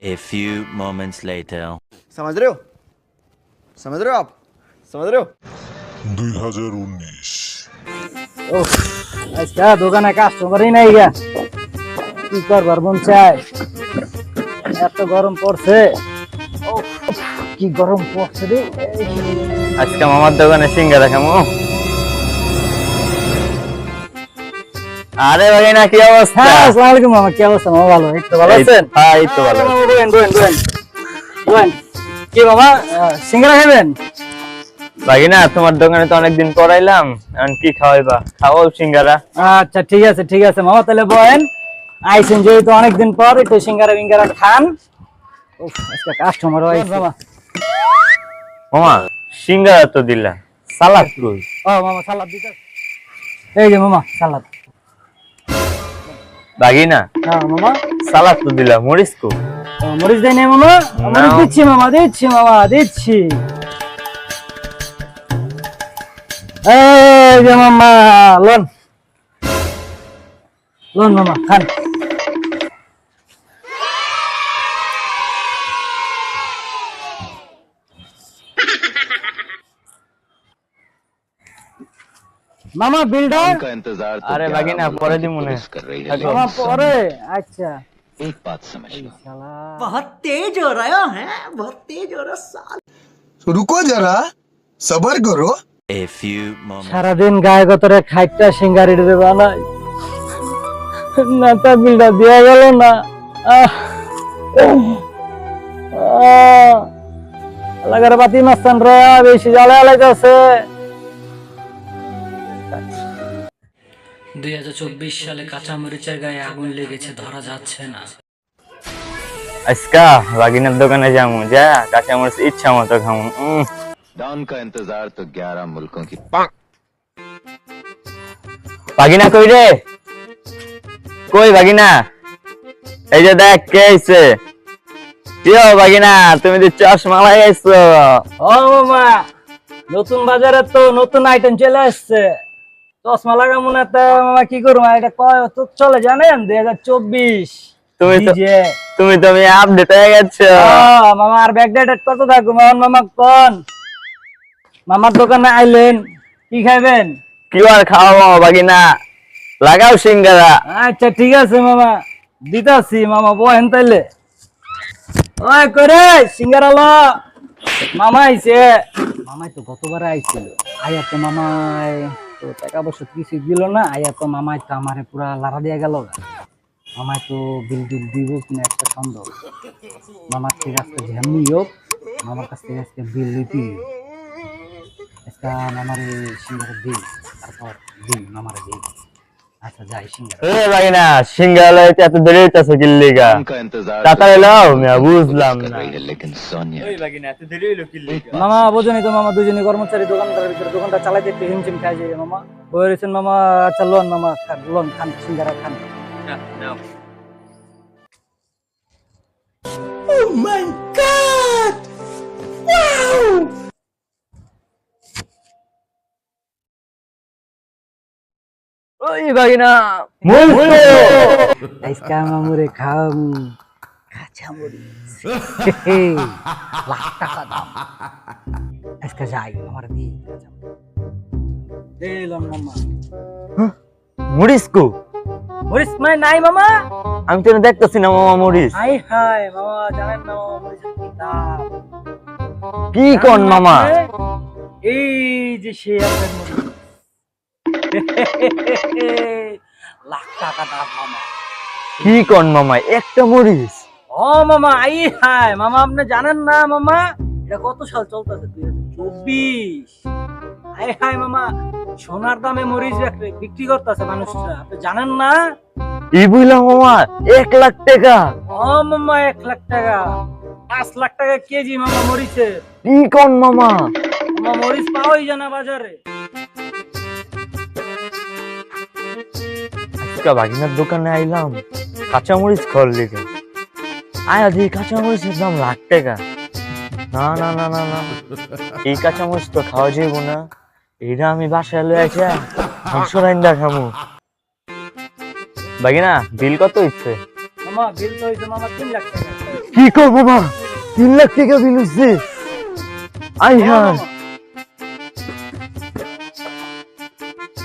A few moments later. समझ रहे हो? समझ रहे हो आप? समझ रहे हो? 2019 ওহ, আজকে দোকানে কাস্টমারই নাই গা, কি করবার মন চায়, এত গরম পড়ছে। ওহ, কি গরম পড়ছে রে। আজকে মামার দোকানে সিঙ্গারা খামো। আরে ভাই না, কি অবস্থা? হ্যাঁ, আসসালামু আলাইকুম মামা, কি অবস্থা মামা? ভালো, এই তো ভালো আছেন? হ্যাঁ, এই তো ভালো। মামা, বলেন বলেন। কি মামা, সিঙ্গারা খাবেন? ভাগিনা, তোমার দোকানে তো অনেকদিন পর আইলাম, এখন কি খাওয়াইবা? খাও সিঙ্গারা। আচ্ছা ঠিক আছে মামা, তাহলে বলেন। আইসেন যেহেতু অনেকদিন পর, একটু সিঙ্গারা বিঙ্গারা খান। উফ, আজকে কাস্টমার আইছে মামা। মামা, সিঙ্গারা তো দিলা, সালাদ কই? ও মামা, সালাদ দিতে। এই যে মামা, সালাদ। ভাগিনা, হ্যাঁ মামা। সালাদ তো দিলা, মরিচ কই? মরিচ দেয় নাই মামা? মরিচ দিচ্ছি মামা, দিচ্ছি। এই যে মামা, লন মামা, খান। মামা, বিলটা? का इंतजार तो अरे 11 भागीना, मुल्कों परे की दी मुने। पुलिस कर रही है, अगो। মামা लेकिन পরে? আচ্ছা। एक बात समझ लो, শালা। बहुत तेज हो रहा है बहुत तेज हो रहा साल रुको जरा सबर करो। A few moments. সারাদিন গায়ে গতরে খাইটা সিঙ্গারি রে বানাই, না তা বিলটা দেওয়া গেল না। লাগার বাতি মাস্তান রে, বেশি জ্বালা লাগাছে। 2024 সালে কাঁচামরিচের গায়ে আগুন লেগেছে, ধরা যাচ্ছে না। আজকা ভাগিনার দোকানে যামু, যা কাঁচা মরিচ ইচ্ছা মতো খামু। डॉन का इंतजार तो 11 मुल्कों की ভাগিনা কই রে? কই ভাগিনা? এই যে দেখ কে আইছে। কি হো ভাগিনা, তুমি তো চশমা লাগাইছো। ও মামা, নতুন বাজারে তো নতুন আইটেম চলে আসছে, চশমা লাগাবো না তা মামা কি করবো? এটা কয় তো চলে জানেন, 2024 তুমি তো ডিজে। তুমি তো আপডেট হয়ে গেছো। মামা, আর ব্যাকডেট কত থাকবো? মামা কোন মামার দোকানে আইলেন, কি খাইবেন? কি আর খাওয়াবো ভাগিনা, লাগাও সিঙ্গারা। আচ্ছা ঠিক আছে মামা, দিতাছি মামা, বহেন তাইলে। ওই করে সিঙ্গারা ল। মামা আইছে, মামাই তো গতবার আইছিল, আয়া তো মামাই তো টাকা পয়সা কিছু দিল না, আয়া তো মামাই তো আমারে পুরা লাড়া দিয়ে গেল। মামাই তো বিল দিব কিনা একটা সন্দেহ। মামার থেকে আজকে যেমনি হোক, মামার কাছ থেকে আজকে বিল দিতে আজকে মামার সিঙ্গারা দিই, তারপর দিই মামারে দিই। আচ্ছা যাই সিঙ্গারা। এ ভাগিনা, সিঙ্গারা লাইতে এত দেরি হইতাছে কি লিগা? डॉन का इंतजार तो তাড়াতাড়ি লাও, 11 মিয়া मुल्कों की বুঝলাম पुलिस कर না। रही है, लेकिन सोनिया ভাগিনা, এত দেরি হইলো কি লিগা? মামা বোঝনি তো মামা, দুজনই কর্মচারী, দোকানদারের ভিতরে দোকানটা চালাইতে একটু হিমশিম খাই যায় মামা। বলেছেন মামা, আচ্ছা লোন মামা, লোন খান, সিঙ্গারা খান। ওই ভাগিনা, আজকা মামুরে খাম কাঁচা মরিচ, লাখ টাকা দাম। আজকে যাই আমার দিই কাঁচা মরিচ। এই লোন মামা। মরিচ কো? মরিচ মানে নাই মামা? আমি তো দেখতেছি না মামা মরিচ। হাই হাই মামা, জানেন না মামা মরিচের কি দাম? কি কোন মামা? এই যে সে আপনার মরিচ, লাখ টাকা দাম মামা। কি কোন মামা, একটা মরিচ? ও মামা, আই হাই মামা, আপনি জানেন না মামা, এটা কত সাল চলতেছে? 2024। আই হাই মামা, সোনার দামে মরিচ বিক্রি করতেছে মানুষরা, আপনি জানেন না? এই বুঝলাম মামা, 1 লাখ টাকা? ও মামা, 1 লাখ টাকা, 5 লাখ টাকা কেজি মামা মরিচের। কি কোন মামা? মামা মরিচ পাওয়াই যায় না বাজারে। আজকে ভাগিনার দোকানে আইলাম কাঁচা মরিচ খাওয়ার লিগে। আয়া দেখি কাঁচা মরিচের দাম লাখ টাকা। না না না না না, এই কাঁচা মরিচ তো খাওয়া যাইব না, এটা আমি বাসায় লয়ে আসা মাংস রাইন্দা খামু। ভাগিনা, বিল কত হইছে? মামা বিল তো হইছে মামা 3 লাখ টাকা। কি কর বাবা, 3 লাখ টাকা বিল হইছে। আই হ্যাঁ